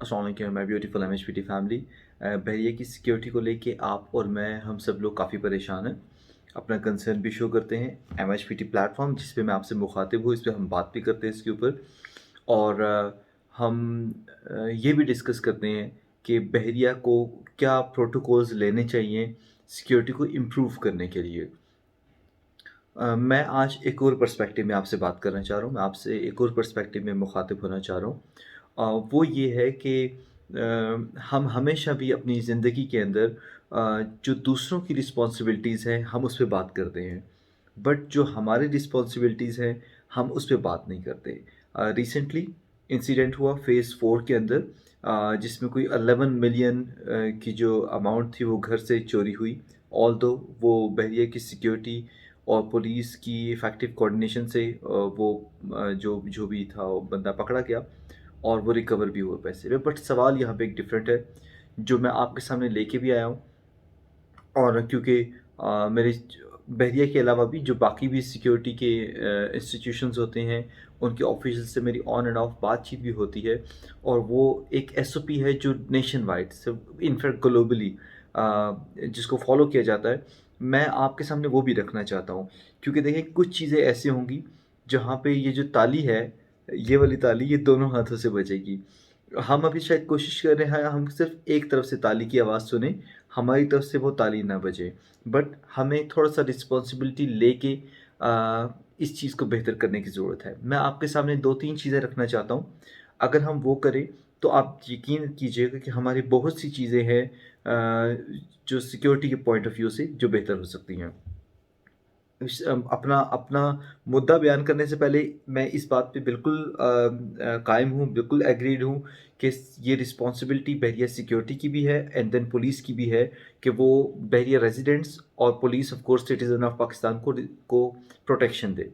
अस्सलाम वालेकुम my beautiful एमएचपीटी family. बहरिया की सिक्योरिटी को लेके आप और मैं हम सब लोग काफ़ी परेशान हैं। अपना कंसर्न भी शो करते हैं एमएचपीटी प्लेटफॉर्म जिस पे मैं आपसे मुखातिब हूँ, इस पे हम बात भी करते हैं इसके ऊपर। और हम ये भी डिस्कस करते हैं कि बहरिया को क्या प्रोटोकॉल्स लेने चाहिए सिक्योरिटी को इम्प्रूव करने के लिए। मैं आज एक और पर्सपेक्टिव में आपसे बात करना चाह रहा हूँ, मैं आपसे एक और पर्सपेक्टिव में मुखातिब होना चाह रहा हूँ। वो ये है कि हम हमेशा भी अपनी ज़िंदगी के अंदर जो दूसरों की रिस्पॉन्सिबिलिटीज़ हैं हम उस पे बात करते हैं, बट जो हमारी रिस्पॉन्सिबिलिटीज़ हैं हम उस पे बात नहीं करते। रिसेंटली इंसिडेंट हुआ फ़ेज़ 4 के अंदर, जिसमें कोई 11 मिलियन की जो अमाउंट थी वो घर से चोरी हुई। ऑल्दो वो बहरिया की सिक्योरिटी और पुलिस की इफ़ेक्टिव कोऑर्डिनेशन से वो जो जो भी था वो बंदा पकड़ा गया और वो रिकवर भी हुए पैसे। बट सवाल यहाँ पे एक डिफरेंट है जो मैं आपके सामने लेके भी आया हूँ। और क्योंकि मेरे बहरिया के अलावा भी जो बाकी भी सिक्योरिटी के इंस्टीट्यूशंस होते हैं उनके ऑफिशियल से मेरी ऑन एंड ऑफ बातचीत भी होती है, और वो एक एसओपी है जो नेशन वाइड से इनफैक्ट ग्लोबली जिसको फॉलो किया जाता है। मैं आपके सामने वो भी रखना चाहता हूँ, क्योंकि देखिए कुछ चीज़ें ऐसी होंगी जहाँ पे ये जो ताली है, ये वाली ताली ये दोनों हाथों से बजेगी। हम अभी शायद कोशिश कर रहे हैं हम सिर्फ एक तरफ से ताली की आवाज़ सुने, हमारी तरफ से वो ताली ना बजे। बट हमें थोड़ा-सा रिस्पॉन्सिबिलिटी लेके इस चीज़ को बेहतर करने की ज़रूरत है। मैं आपके सामने 2-3 चीज़ें रखना चाहता हूँ। अगर हम वो करें तो आप यकीन कीजिएगा कि हमारी बहुत सी चीज़ें हैं जो सिक्योरिटी के पॉइंट ऑफ व्यू से जो बेहतर हो सकती हैं। अपना अपना मुद्दा बयान करने से पहले मैं इस बात पे बिल्कुल कायम हूँ, बिल्कुल एग्रीड हूँ कि ये रिस्पॉन्सिबिलिटी बहरिया सिक्योरिटी की भी है एंड देन पुलिस की भी है कि वो बहरिया रेजिडेंट्स और police of course citizen of Pakistan को प्रोटेक्शन दे।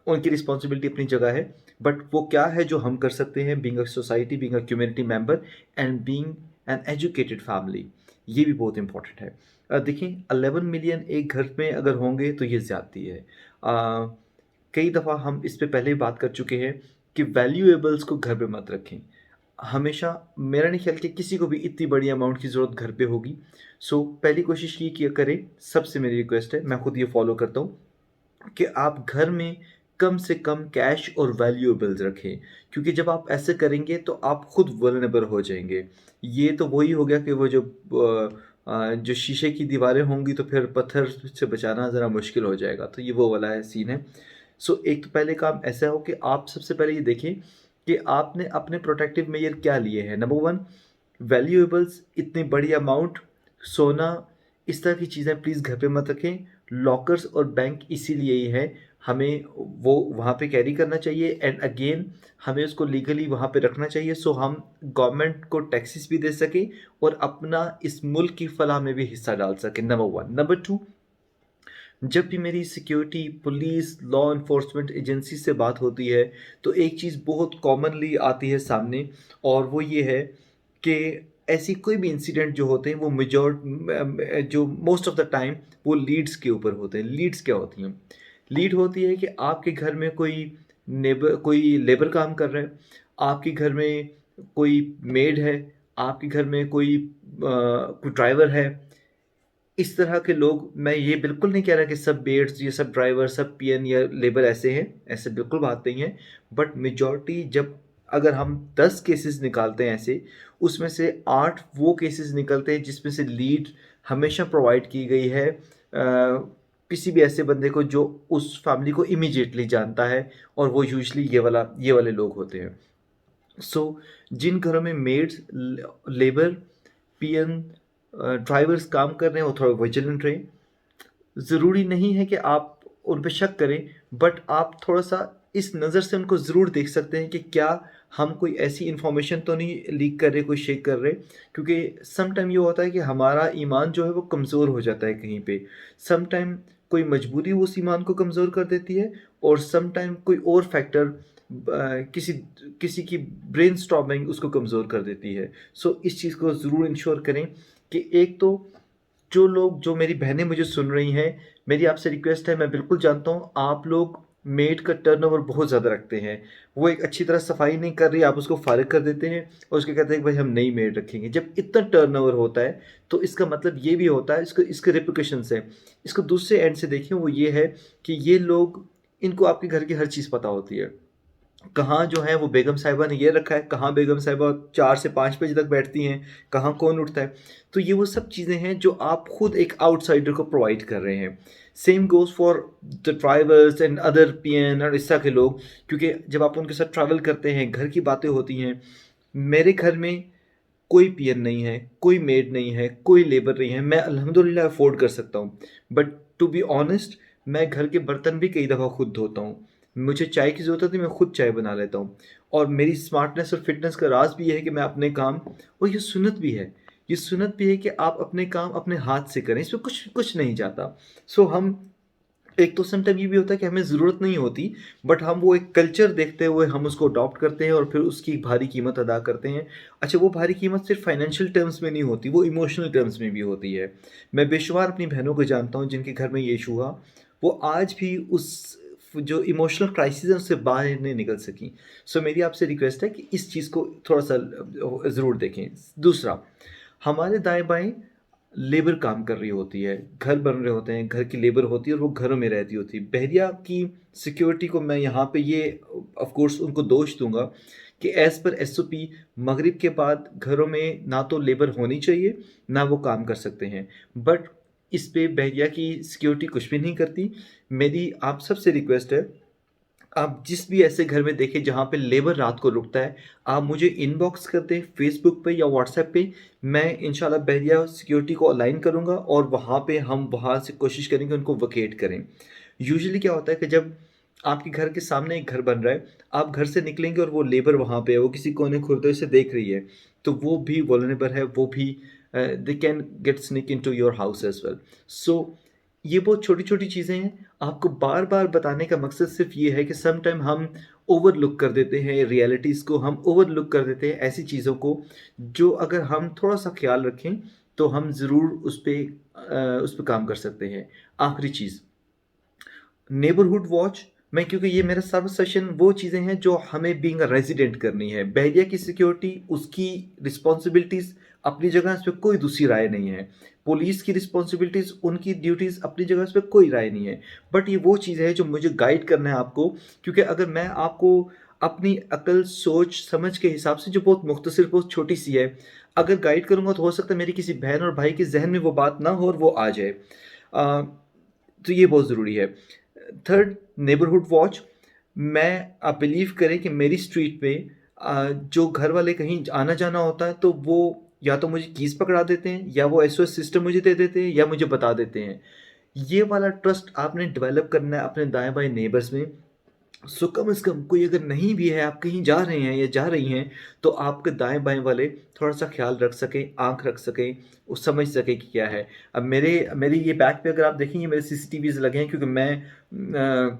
उनकी रिस्पॉन्सिबिलिटी अपनी जगह है, बट वो क्या है जो हम कर सकते हैं being a society, being a community member and being an educated family, ये भी बहुत इंपॉर्टेंट है। देखिए 11 मिलियन एक घर में अगर होंगे तो ये ज़्यादती है। कई दफ़ा हम इस पे पहले ही बात कर चुके हैं कि वैल्यूएबल्स को घर पे मत रखें। हमेशा मेरा नहीं ख्याल कि किसी को भी इतनी बड़ी अमाउंट की ज़रूरत घर पे होगी। सो पहली कोशिश ये किया करें, सबसे मेरी रिक्वेस्ट है, मैं खुद ये फॉलो करता हूँ कि आप घर में कम से कम कैश और वैल्यूएबल्स रखें, क्योंकि जब आप ऐसे करेंगे तो आप खुद वल्नरेबल हो जाएंगे। ये तो वही हो गया कि वो जो शीशे की दीवारें होंगी तो फिर पत्थर से बचाना ज़रा मुश्किल हो जाएगा, तो ये वो वाला है सीन है। सो एक तो पहले काम ऐसा हो कि आप सबसे पहले ये देखें कि आपने अपने प्रोटेक्टिव मेजर क्या लिए हैं। नंबर वन, वैल्यूएबल्स, इतनी बड़ी अमाउंट, सोना, इस तरह की चीज़ें प्लीज़ घर पे मत रखें। लॉकर्स और बैंक इसीलिए ही है, हमें वो वहाँ पे कैरी करना चाहिए एंड अगेन हमें उसको लीगली वहाँ पे रखना चाहिए, सो हम गवर्नमेंट को टैक्सेस भी दे सकें और अपना इस मुल्क की फलाह में भी हिस्सा डाल सकें। Number one. नंबर टू, जब भी मेरी security, police, law enforcement agency से बात होती है तो एक चीज़ बहुत कॉमनली आती है सामने, और वो ये है कि ऐसी कोई भी इंसिडेंट जो होते हैं वो जो मोस्ट ऑफ द टाइम वो लीड्स के ऊपर होते हैं। लीड्स क्या होती हैं? लीड होती है कि आपके घर में कोई लेबर काम कर रहा है, आपके घर में कोई मेड है, आपके घर में कोई ड्राइवर है। इस तरह के लोग, मैं ये बिल्कुल नहीं कह रहा कि सब मेड्स, ये सब ड्राइवर, सब पीएन या लेबर ऐसे हैं, ऐसे बिल्कुल बात नहीं है। बट मेजॉरिटी, जब अगर हम 10 केसेस निकालते हैं ऐसे, उसमें से 8 वो केसेस निकलते हैं जिसमें से लीड हमेशा प्रोवाइड की गई है किसी भी ऐसे बंदे को जो उस फैमिली को इमीडिएटली जानता है, और वो यूजली ये वाले लोग होते हैं। सो जिन घरों में मेड्स, लेबर, पीएन, ड्राइवर्स काम कर रहे हैं वो थोड़ा विजिलेंट रहें। ज़रूरी नहीं है कि आप उन पे शक करें, बट आप थोड़ा-सा इस नज़र से उनको ज़रूर देख सकते हैं कि क्या हम कोई ऐसी इन्फॉर्मेशन तो नहीं लीक कर रहे, कोई शेयर कर रहे। क्योंकि सम टाइम ये होता है कि हमारा ईमान जो है वो कमज़ोर हो जाता है कहीं पे। सम टाइम कोई मजबूरी उस ईमान को कमज़ोर कर देती है, और सम टाइम कोई और फैक्टर किसी किसी की ब्रेनस्टॉर्मिंग उसको कमज़ोर कर देती है। सो इस चीज़ को ज़रूर इंश्योर करें कि एक तो जो मेरी बहनें मुझे सुन रही हैं, मेरी आपसे रिक्वेस्ट है, मैं बिल्कुल जानता हूँ आप लोग मेड का टर्नओवर बहुत ज़्यादा रखते हैं। वो एक अच्छी तरह सफाई नहीं कर रही, आप उसको फारिग कर देते हैं और उसको कहते हैं कि भाई हम नई मेड रखेंगे। जब इतना टर्नओवर होता है तो इसका मतलब ये भी होता है, इसको इसके रिpercussions है। इसको दूसरे एंड से देखें, वो ये है कि ये लोग, इनको आपके घर की हर चीज़ पता होती है। कहाँ जो है वो बेगम साहिबा ने ये रखा है, कहाँ बेगम साहिबा 4 से 5 बजे तक बैठती हैं, कहाँ कौन उठता है। तो ये वो सब चीज़ें हैं जो आप खुद एक आउटसाइडर को प्रोवाइड कर रहे हैं। Same goes for the drivers and other PN और इस तरह के लोग, क्योंकि जब आप उनके साथ ट्रैवल करते हैं, घर की बातें होती हैं। मेरे घर में कोई पीएन नहीं है, कोई मेड नहीं है, कोई लेबर नहीं है, मैं अल्हम्दुलिल्लाह अफ़ोर्ड कर सकता हूँ। बट टू बी ऑनेस्ट, मैं घर के बर्तन भी कई दफ़ा खुद धोता हूँ। मुझे चाय की ज़रूरत होती है, मैं खुद चाय बना लेता हूँ। और मेरी स्मार्टनेस और फिटनेस का राज़ भी ये है कि मैं अपने काम, और ये सुन्नत भी है, ये सुन्नत भी है कि आप अपने काम अपने हाथ से करें, इसमें कुछ कुछ नहीं जाता। सो हम, एक तो समटाइम ये भी होता है कि हमें ज़रूरत नहीं होती, बट हम वो एक कल्चर देखते हुए हम उसको अडॉप्ट करते हैं और फिर उसकी भारी कीमत अदा करते हैं। अच्छा, वो भारी कीमत सिर्फ फाइनेंशियल टर्म्स में नहीं होती, वो इमोशनल टर्म्स में भी होती है। मैं बेशुमार अपनी बहनों को जानता हूँ जिनके घर में ये इशू हुआ, वो आज भी उस जो इमोशनल क्राइसिस है उससे बाहर नहीं निकल सकी। सो मेरी आपसे रिक्वेस्ट है कि इस चीज़ को थोड़ा सा ज़रूर देखें। दूसरा, हमारे दाएं बाएं लेबर काम कर रही होती है, घर बन रहे होते हैं, घर की लेबर होती है और वो घरों में रहती होती है। बहरिया की सिक्योरिटी को मैं यहाँ पे ये ऑफ कोर्स उनको दोष दूंगा कि एज़ पर एसओपी मगरिब के बाद घरों में ना तो लेबर होनी चाहिए, ना वो काम कर सकते हैं। बट इस पे बहरिया की सिक्योरिटी कुछ भी नहीं करती। मेरी आप सबसे रिक्वेस्ट है, आप जिस भी ऐसे घर में देखें जहाँ पे लेबर रात को रुकता है, आप मुझे इनबॉक्स कर दें फेसबुक पे या व्हाट्सएप पे। मैं इंशाल्लाह बहरिया सिक्योरिटी को अलाइन करूँगा और वहाँ पे हम वहाँ से कोशिश करेंगे उनको वकेट करें। यूजुअली क्या होता है कि जब आपके घर के सामने एक घर बन रहा है, आप घर से निकलेंगे और वो लेबर वहाँ पे है, वो किसी कोने खुरदे से देख रही है, तो वो भी वल्नरेबल है, वो भी they can get sneak into your house as well. So ये बहुत छोटी-छोटी चीज़ें हैं। आपको बार-बार बताने का मकसद सिर्फ़ ये है कि सम टाइम हम ओवरलुक कर देते हैं रियलिटीज़ को, हम ओवरलुक कर देते हैं ऐसी चीज़ों को, जो अगर हम थोड़ा-सा ख़्याल रखें, तो हम ज़रूर उस पे काम कर सकते हैं। आखिरी चीज़, नेबरहुड वॉच। मैं, क्योंकि ये मेरा सर्व सेशन वो चीज़ें हैं जो हमें बीइंग अ रेज़िडेंट करनी है। बहरिया की सिक्योरिटी, उसकी रिस्पॉन्सिबिलिटीज़ अपनी जगह, इस पे कोई दूसरी राय नहीं है। पुलिस की रिस्पॉन्सिबिलिटीज़, उनकी ड्यूटीज़ अपनी जगह, इस पे कोई राय नहीं है। बट ये वो चीज़ है जो मुझे गाइड करना है आपको, क्योंकि अगर मैं आपको अपनी अक्ल, सोच, समझ के हिसाब से, जो बहुत मुख्तसर, बहुत छोटी-सी है, अगर गाइड करूँगा तो हो सकता है मेरी किसी बहन और भाई के ज़हन में वो बात ना हो और वो आ जाए। तो ये बहुत ज़रूरी है। Third, neighbourhood watch. मैं, आप बिलीव करें कि मेरी स्ट्रीट पे जो घर वाले कहीं आना जाना होता है तो वो या तो मुझे कीज़ पकड़ा देते हैं, या वो एसओएस सिस्टम मुझे दे देते हैं, या मुझे बता देते हैं। ये वाला ट्रस्ट आपने डेवलप करना है अपने दाएं बाएं नेबर्स में। सो कम से कम कोई अगर नहीं भी है, आप कहीं जा रहे हैं या जा रही हैं, तो आपके दाएँ बाएँ वाले थोड़ा-सा ख़्याल रख सकें, आँख रख सकें, वो समझ सकें कि क्या है। अब मेरी ये बैक पे अगर आप देखेंगे, मेरे सीसीटीवीज़ लगे हैं, क्योंकि मैं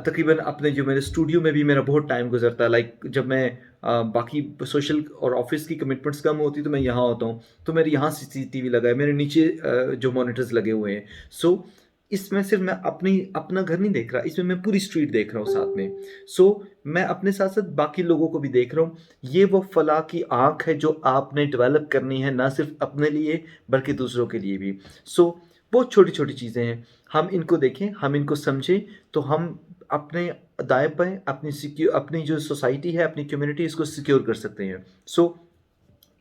तकरीबन अपने जो मेरे स्टूडियो में भी मेरा बहुत टाइम गुज़रता है। लाइक जब मैं बाकी सोशल और ऑफ़िस की कमिटमेंट्स कम होती तो मैं यहाँ होता हूँ, तो मेरे यहाँ सीसीटीवी लगा है, मेरे नीचे जो मॉनिटर्स लगे हुए हैं। सो इसमें सिर्फ मैं अपना घर नहीं देख रहा, इसमें मैं पूरी स्ट्रीट देख रहा हूँ साथ में। सो मैं अपने साथ-साथ बाकी लोगों को भी देख रहा हूँ। ये वो फलाह की आँख है जो आपने डेवलप करनी है, ना सिर्फ अपने लिए बल्कि दूसरों के लिए भी। सो बहुत छोटी-छोटी चीज़ें हैं, हम इनको देखें, हम इनको समझें, तो हम अपने दाएँ-बाएँ, अपनी जो सोसाइटी है, अपनी कम्युनिटी, इसको सिक्योर कर सकते हैं। सो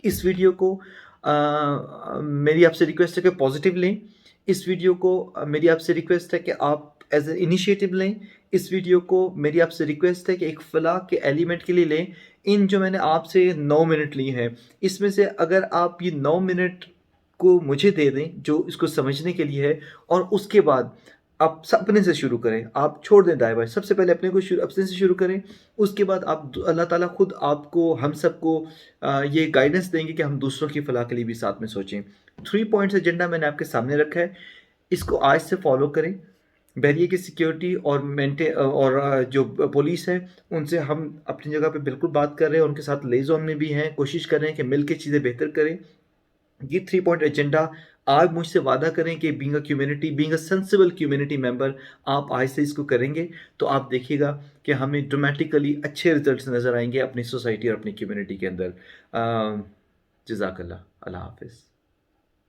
इस वीडियो को मेरी आपसे रिक्वेस्ट है कि पॉजिटिव लें। इस वीडियो को मेरी आपसे रिक्वेस्ट है कि आप एज़ ए इनिशिएटिव लें। इस वीडियो को मेरी आपसे रिक्वेस्ट है कि एक फलाह के एलिमेंट के लिए लें। इन जो मैंने आपसे 9 मिनट लिए हैं, इसमें से अगर आप ये 9 मिनट को मुझे दे दें, जो इसको समझने के लिए है, और उसके बाद आप अपने से शुरू करें। आप छोड़ दें दाएँ-बाएँ, सबसे पहले अपने से शुरू करें। उसके बाद आप अल्लाह ताला खुद आपको, हम सबको ये गाइडेंस देंगे कि हम दूसरों की फलाह के लिए भी साथ में सोचें। 3 पॉइंट्स एजेंडा मैंने आपके सामने रखा है, इसको आज से फॉलो करें। बहरिया की सिक्योरिटी और जो पुलिस है, उनसे हम अपनी जगह पे बिल्कुल बात कर रहे हैं, उनके साथ लिएज़ॉन में भी हैं, कोशिश कर रहे हैं कि मिल के चीज़ें बेहतर करें। ये 3 पॉइंट एजेंडा آپ مجھ سے وعدہ کریں کہ being a community, being a sensible community member, آپ آج سے اس کو کریں گے تو آپ دیکھیے گا کہ ہمیں ڈرامیٹیکلی اچھے ریزلٹس نظر آئیں گے اپنی سوسائٹی اور اپنی کمیونٹی کے اندر۔ جزاک اللہ، اللہ حافظ۔